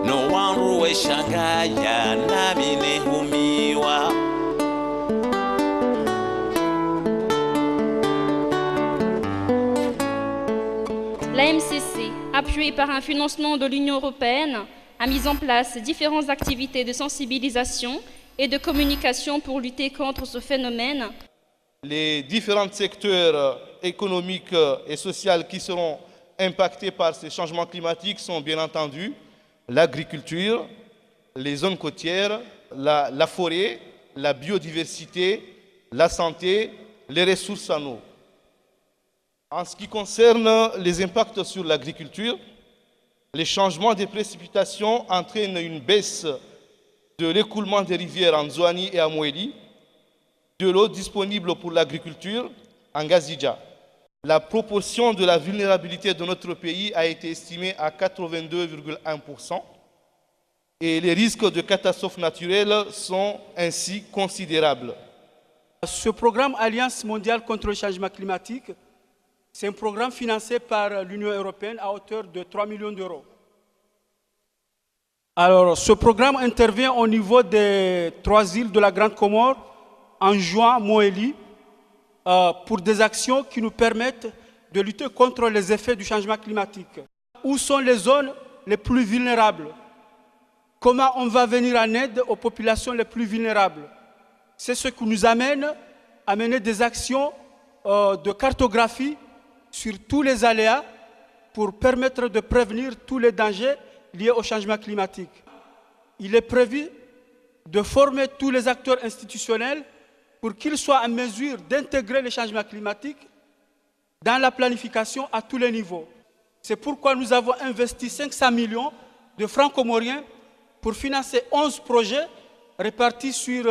No wanruwe shangaya nabine humiwa. La MCC, appuyée par un financement de l'Union européenne, a mis en place différentes activités de sensibilisation et de communication pour lutter contre ce phénomène. Les différents secteurs économiques et sociaux qui seront impactés par ces changements climatiques sont bien entendu l'agriculture, les zones côtières, la forêt, la biodiversité, la santé, les ressources en eau. En ce qui concerne les impacts sur l'agriculture, les changements des précipitations entraînent une baisse de l'écoulement des rivières en Zouani et à Moueli, de l'eau disponible pour l'agriculture en Gazidja. La proportion de la vulnérabilité de notre pays a été estimée à 82,1% et les risques de catastrophes naturelles sont ainsi considérables. Ce programme Alliance mondiale contre le changement climatique, c'est un programme financé par l'Union européenne à hauteur de 3 millions d'euros. Alors, ce programme intervient au niveau des 3 îles de la Grande Comore, en juin, Moélie, pour des actions qui nous permettent de lutter contre les effets du changement climatique. Où sont les zones les plus vulnérables? Comment on va venir en aide aux populations les plus vulnérables? C'est ce qui nous amène à mener des actions de cartographie sur tous les aléas pour permettre de prévenir tous les dangers liés au changement climatique. Il est prévu de former tous les acteurs institutionnels pour qu'ils soient en mesure d'intégrer le changement climatique dans la planification à tous les niveaux. C'est pourquoi nous avons investi 500 millions de francs comoriens pour financer 11 projets répartis sur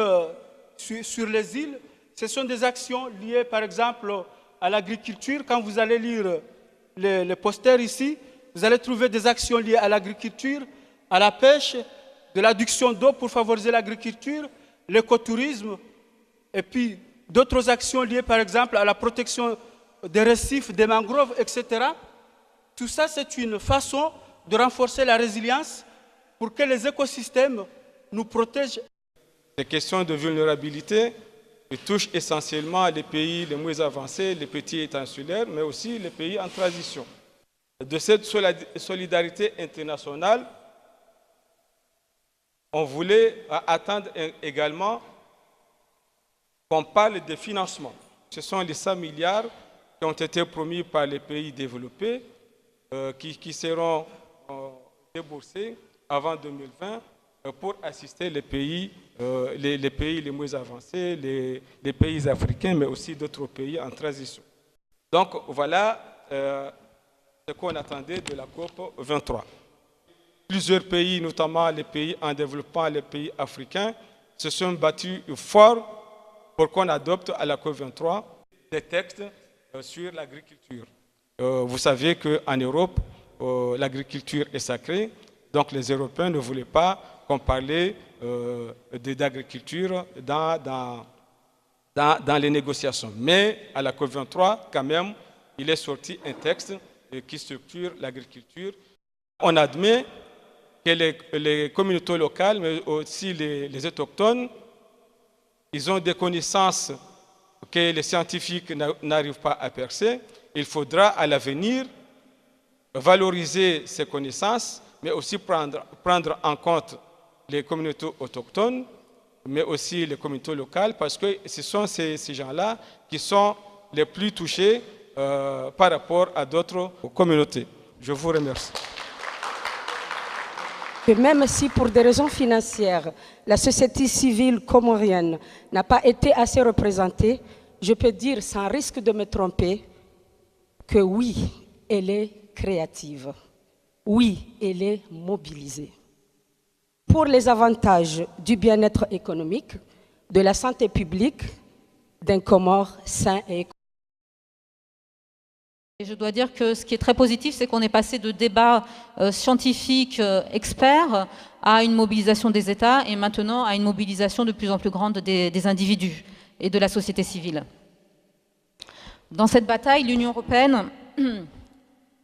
les îles. Ce sont des actions liées par exemple à l'agriculture. Quand vous allez lire les posters ici, vous allez trouver des actions liées à l'agriculture, à la pêche, de l'adduction d'eau pour favoriser l'agriculture, l'écotourisme, et puis d'autres actions liées par exemple à la protection des récifs, des mangroves, etc. Tout ça, c'est une façon de renforcer la résilience pour que les écosystèmes nous protègent. Les questions de vulnérabilité touchent essentiellement les pays les moins avancés, les petits États insulaires, mais aussi les pays en transition. De cette solidarité internationale, on voulait attendre également qu'on parle des financements. Ce sont les 100 milliards qui ont été promis par les pays développés qui seront déboursés avant 2020 pour assister les pays les moins avancés, les pays africains, mais aussi d'autres pays en transition. Donc voilà ce qu'on attendait de la COP 23. Plusieurs pays, notamment les pays en développement, les pays africains, se sont battus fort pour qu'on adopte à la COP 23 des textes sur l'agriculture. Vous savez qu'en Europe, l'agriculture est sacrée, donc les Européens ne voulaient pas qu'on parlait d'agriculture dans les négociations. Mais à la COP 23, quand même, il est sorti un texte qui structure l'agriculture. On admet que les communautés locales, mais aussi les autochtones, ils ont des connaissances que les scientifiques n'arrivent pas à percer. Il faudra à l'avenir valoriser ces connaissances, mais aussi prendre en compte les communautés autochtones, mais aussi les communautés locales, parce que ce sont ces gens-là qui sont les plus touchés par rapport à d'autres communautés. Je vous remercie. Même si pour des raisons financières, la société civile comorienne n'a pas été assez représentée, je peux dire sans risque de me tromper que oui, elle est créative. Oui, elle est mobilisée. Pour les avantages du bien-être économique, de la santé publique, d'un Comore sain et écologique. Et je dois dire que ce qui est très positif, c'est qu'on est passé de débats scientifiques experts à une mobilisation des États et maintenant à une mobilisation de plus en plus grande des individus et de la société civile. Dans cette bataille, l'Union européenne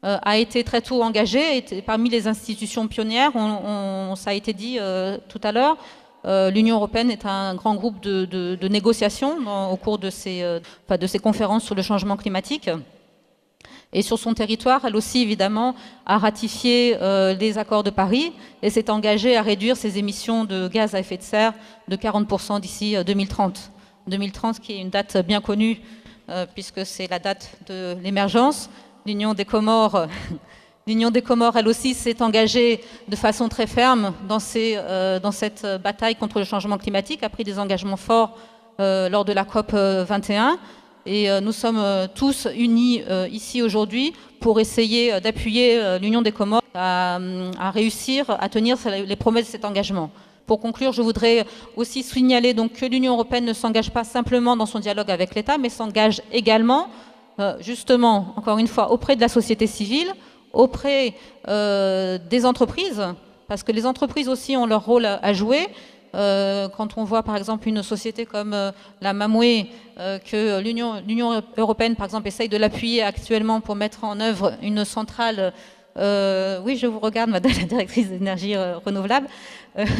a été très tôt engagée, parmi les institutions pionnières, ça a été dit tout à l'heure. L'Union européenne est un grand groupe de négociations au cours de ces conférences sur le changement climatique. Et sur son territoire, elle aussi, évidemment, a ratifié les accords de Paris et s'est engagée à réduire ses émissions de gaz à effet de serre de 40% d'ici 2030. 2030 qui est une date bien connue puisque c'est la date de l'émergence. L'Union des Comores, elle aussi, s'est engagée de façon très ferme dans cette bataille contre le changement climatique, a pris des engagements forts lors de la COP 21. Et nous sommes tous unis ici aujourd'hui pour essayer d'appuyer l'Union des Comores à réussir à tenir les promesses de cet engagement. Pour conclure, je voudrais aussi signaler donc que l'Union européenne ne s'engage pas simplement dans son dialogue avec l'État, mais s'engage également, justement, encore une fois, auprès de la société civile, auprès des entreprises, parce que les entreprises aussi ont leur rôle à jouer. Quand on voit par exemple une société comme la Mamoué, que l'Union européenne par exemple essaye de l'appuyer actuellement pour mettre en œuvre une centrale, oui je vous regarde madame la directrice d'énergie renouvelable,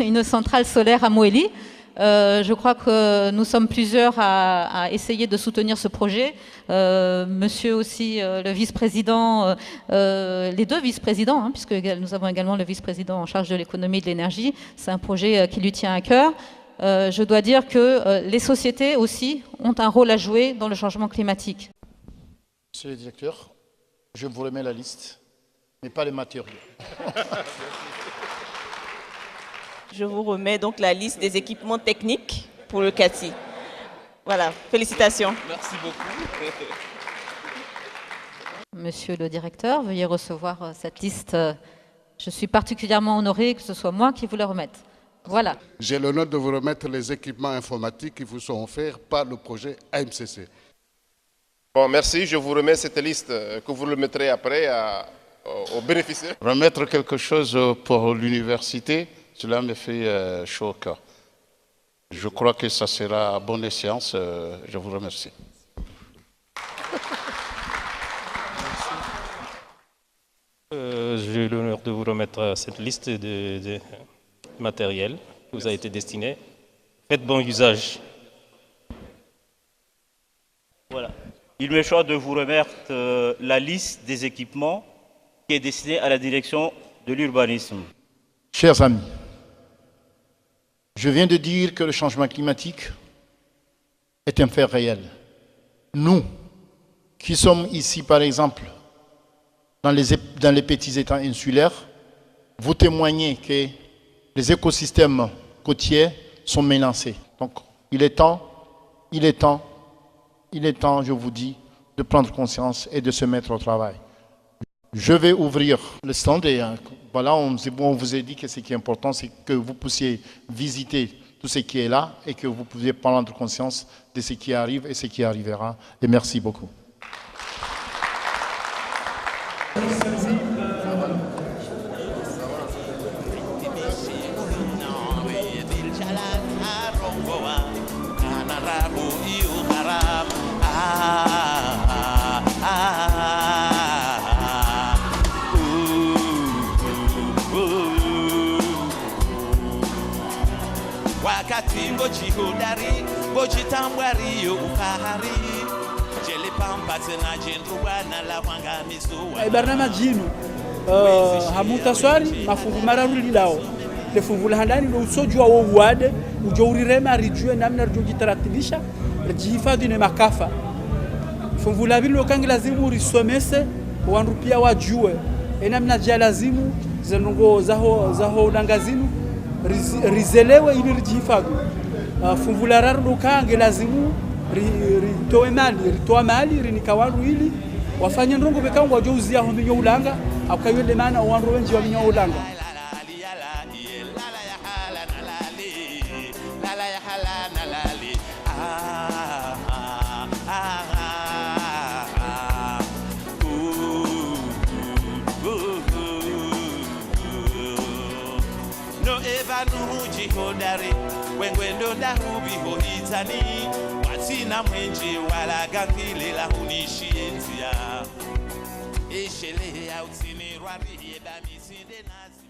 une centrale solaire à Moélie. Je crois que nous sommes plusieurs à essayer de soutenir ce projet. Monsieur aussi, le vice-président, les deux vice-présidents, hein, puisque nous avons également le vice-président en charge de l'économie et de l'énergie. C'est un projet qui lui tient à cœur. Je dois dire que les sociétés aussi ont un rôle à jouer dans le changement climatique. Monsieur le directeur, je vous remets la liste, mais pas les matériaux. Je vous remets donc la liste des équipements techniques pour le CATI. Voilà, félicitations. Merci beaucoup. Monsieur le directeur, veuillez recevoir cette liste. Je suis particulièrement honorée que ce soit moi qui vous la remette. Voilà. J'ai l'honneur de vous remettre les équipements informatiques qui vous sont offerts par le projet AMCC. Bon, merci. Je vous remets cette liste que vous remettrez après aux bénéficiaires. Remettre quelque chose pour l'université, cela me fait chaud au cœur. Je crois que ça sera à bonne séance. Je vous remercie. J'ai l'honneur de vous remettre cette liste de matériel qui vous a été destiné. Faites bon usage. Voilà. Il me choix de vous remettre la liste des équipements qui est destinée à la direction de l'urbanisme. Chers amis, je viens de dire que le changement climatique est un fait réel. Nous, qui sommes ici, par exemple, dans les petits États insulaires, vous témoignez que les écosystèmes côtiers sont menacés. Donc, il est temps, je vous dis, de prendre conscience et de se mettre au travail. Je vais ouvrir le stand et voilà, on vous a dit que ce qui est important, c'est que vous puissiez visiter tout ce qui est là et que vous puissiez prendre conscience de ce qui arrive et ce qui arrivera. Et merci beaucoup. Wakati ngoji hodari, ngoji tambwari yo ukahari. Jele pampa tena jendruwa na la wanga mizuwa. Barnamaji yinu hamutaswari mafungu mararuli lao. Lefungu la handani ndo usojua wo wade, ujourema rijue namna rujitaratibisha, rjihifadhi ne makafa. Fungu la bilo kangi lazimu risomese, wanrupia wajue. Namna jia lazimu zenongo zaho dangazinu rizelewe ili rijihifadhi. Fungu la raru kangi lazimu ritoa mali rinikawandu ili wafanye ndongo bekangu wajouzia hominyo ulanga akayende maana wanru wenji wa minyo ulanga. Hodari wengwendo ndahubi hoitani watina mwenje wala gangile la hunishi enzia Eshele ya utini rwari eba misinde nazi